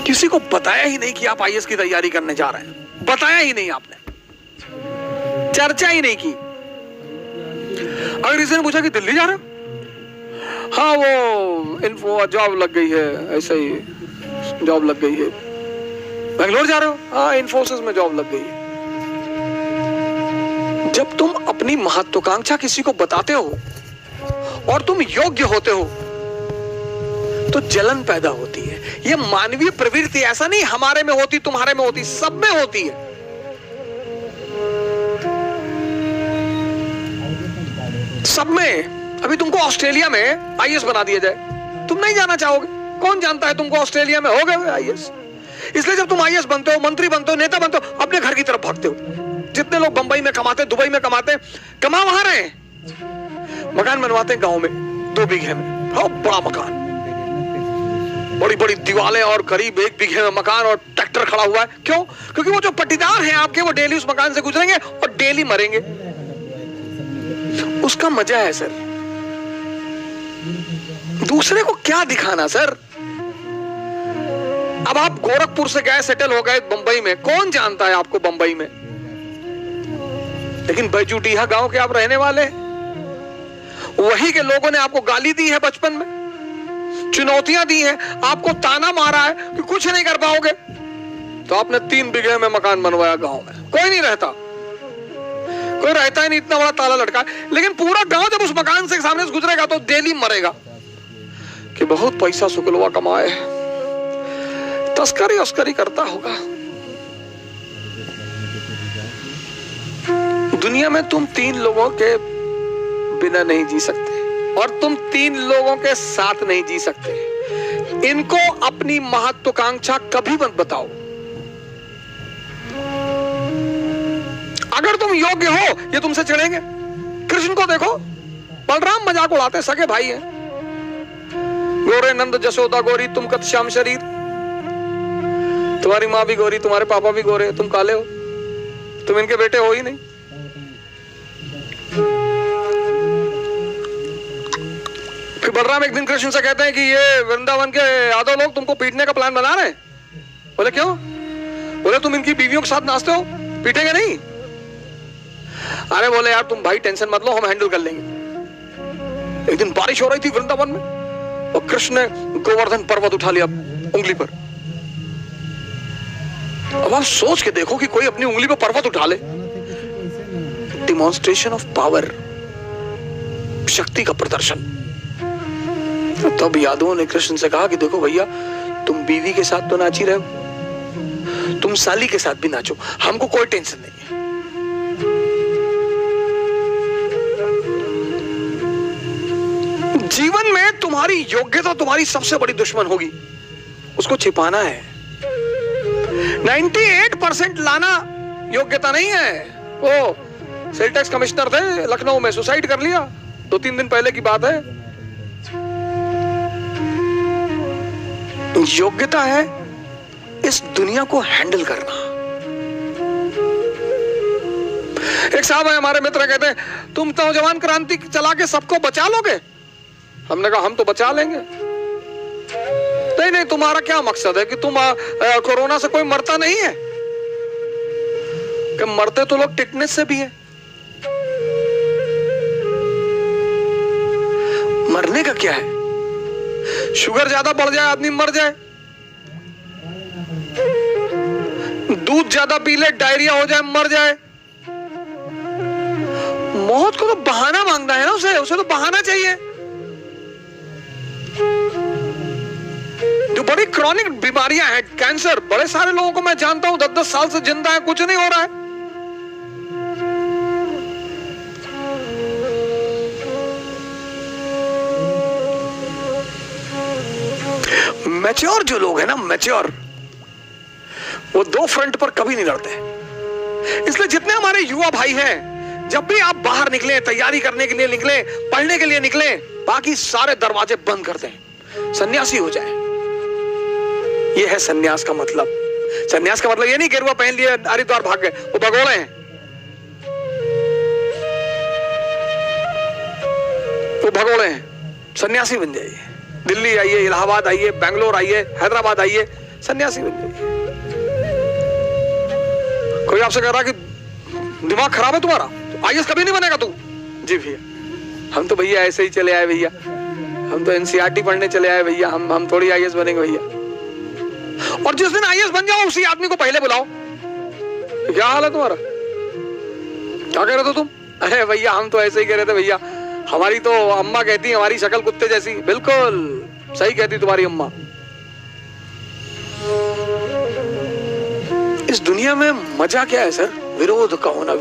किसी को बताया ही नहीं कि आप आईएएस की तैयारी करने जा रहे हैं, बताया ही नहीं आपने, चर्चा ही नहीं की। अगर किसी ने पूछा कि दिल्ली जा रहे हो, हाँ वो इन्फो जॉब लग गई है, ऐसा ही जॉब लग गई है। बेंगलोर जा रहे हो, हाँ इन्फोसिस में जॉब लग गई है। जब तुम अपनी महत्वाकांक्षा किसी को बताते हो और तुम योग्य होते हो तो जलन पैदा होती है। यह मानवीय प्रवृत्ति, ऐसा नहीं हमारे में होती, तुम्हारे में होती, सब में होती है। सब में। अभी तुमको ऑस्ट्रेलिया में आईएएस बना दिया जाए, तुम नहीं जाना चाहोगे। कौन जानता है तुमको ऑस्ट्रेलिया में हो गए आईएएस। इसलिए जब तुम आईएएस बनते हो, मंत्री बनते हो, नेता बनते हो, अपने घर की तरफ भागते हो। जितने लोग बंबई में कमाते, दुबई में कमाते, कमा वहां रहे हैं, मकान बनवाते हैं गांव में 2 बीघे में, बहुत बड़ा मकान, बड़ी बड़ी दीवारें और करीब 1 बीघे में मकान और ट्रैक्टर खड़ा हुआ है। क्यों? क्योंकि वो जो पट्टीदार हैं आपके, वो डेली उस मकान से गुजरेंगे और डेली मरेंगे। उसका मजा है सर। दूसरे को क्या दिखाना सर। अब आप गोरखपुर से गए, सेटल हो गए बंबई में, कौन जानता है आपको बंबई में। लेकिन बैजूटिया गांव के आप रहने वाले, वही के लोगों ने आपको गाली दी है बचपन में, चुनौतियां दी हैं, आपको ताना मारा है कि कुछ नहीं कर पाओगे, तो आपने 3 बीघे में मकान बनवाया गांव में। कोई नहीं रहता, कोई रहता ही नहीं, इतना बड़ा ताला लटका है। लेकिन पूरा गांव जब उस मकान से सामने से गुजरेगा तो डेली मरेगा कि बहुत पैसा शुक्लवा कमाए, तस्करी अस्करी करता होगा। दुनिया में तुम 3 लोगों के बिना नहीं जी सकते और तुम 3 लोगों के साथ नहीं जी सकते। इनको अपनी महत्वाकांक्षा कभी मत बताओ। अगर तुम योग्य हो, ये तुमसे चिढ़ेंगे। कृष्ण को देखो, बलराम मजाक उड़ाते, सगे भाई हैं। गोरे नंद जसोदा गोरी, तुम कत श्याम शरीर, तुम्हारी माँ भी गोरी, तुम्हारे पापा भी गोरे, तुम काले हो, तुम इनके बेटे हो ही नहीं। फिर बलराम एक दिन कृष्ण से कहते हैं कि ये वृंदावन के यादव लोग तुमको पीटने का प्लान बना रहे हैं। बोले क्यों? बोले तुम इनकी बीवियों के साथ नाचते हो, पीटेंगे नहीं? अरे बोले यार तुम भाई टेंशन मत लो, हम हैंडल कर लेंगे। एक दिन बारिश हो रही थी वृंदावन में और कृष्ण ने गोवर्धन पर्वत उठा लिया उंगली पर। अब आप सोच के देखो कि कोई अपनी उंगली पर पर्वत उठा ले। डिमॉन्स्ट्रेशन ऑफ पावर, शक्ति का प्रदर्शन। तब यादवों ने कृष्ण से कहा कि देखो भैया, तुम बीवी के साथ तो नाच ही रहे हो, तुम साली के साथ भी नाचो, हमको कोई टेंशन नहीं है। जीवन में तुम्हारी योग्यता तुम्हारी सबसे बड़ी दुश्मन होगी, उसको छिपाना है। 98% लाना योग्यता नहीं है। वो सेल टैक्स कमिश्नर थे लखनऊ में, सुसाइड कर लिया, 2-3 दिन पहले की बात है। योग्यता है इस दुनिया को हैंडल करना। एक साहब है हमारे मित्र, कहते हैं तुम नौजवान क्रांति चला के सबको बचा लोगे। हमने कहा हम तो बचा लेंगे। नहीं नहीं, तुम्हारा क्या मकसद है कि तुम कोरोना से कोई मरता नहीं है? कि मरते तो लोग टिटनेस से भी है। मरने का क्या है? शुगर ज्यादा बढ़ जाए आदमी मर जाए, दूध ज्यादा पी ले डायरिया हो जाए मर जाए। मौत को तो बहाना मांगना है ना, उसे तो बहाना चाहिए। जो बड़ी क्रॉनिक बीमारियां हैं, कैंसर, बड़े सारे लोगों को मैं जानता हूं 10-10 साल से जिंदा है, कुछ नहीं हो रहा है। मैच्योर जो लोग हैं ना, मैच्योर, वो 2 फ्रंट पर कभी नहीं लड़ते। इसलिए जितने हमारे युवा भाई हैं, जब भी आप बाहर निकले, तैयारी करने के लिए निकले, पढ़ने के लिए निकले, बाकी सारे दरवाजे बंद कर दें, सन्यासी हो जाए। ये है सन्यास का मतलब। सन्यास का मतलब ये नहीं गेरुआ पहन लिए हरिद्वार भाग गए, वो भगोड़े हैं, वो भगोड़े हैं। सन्यासी बन जाइए, दिल्ली आइए, इलाहाबाद आइए, बेंगलोर आइए, हैदराबाद आइए, सन्यासी बन जाइए। कोई आपसे कह रहा कि दिमाग खराब है तुम्हारा, तो आईएएस कभी नहीं बनेगा तू। जी भैया, हम तो भैया ऐसे ही चले आए भैया, हम तो एनसीईआरटी पढ़ने चले आए भैया, हम थोड़ी आईएएस बनेंगे भैया। और जिस दिन आईएएस बन जाओ उसी आदमी को पहले बुलाओ, क्या हाल है तुम्हारा, क्या कह रहे थे तुम? अरे भैया हम तो ऐसे ही कह रहे थे भैया, हमारी तो अम्मा कहती हमारी शक्ल कुत्ते जैसी। बिल्कुल सही कहती तुम्हारी अम्मा। इस दुनिया में मजा क्या है सर? विरोध का होना।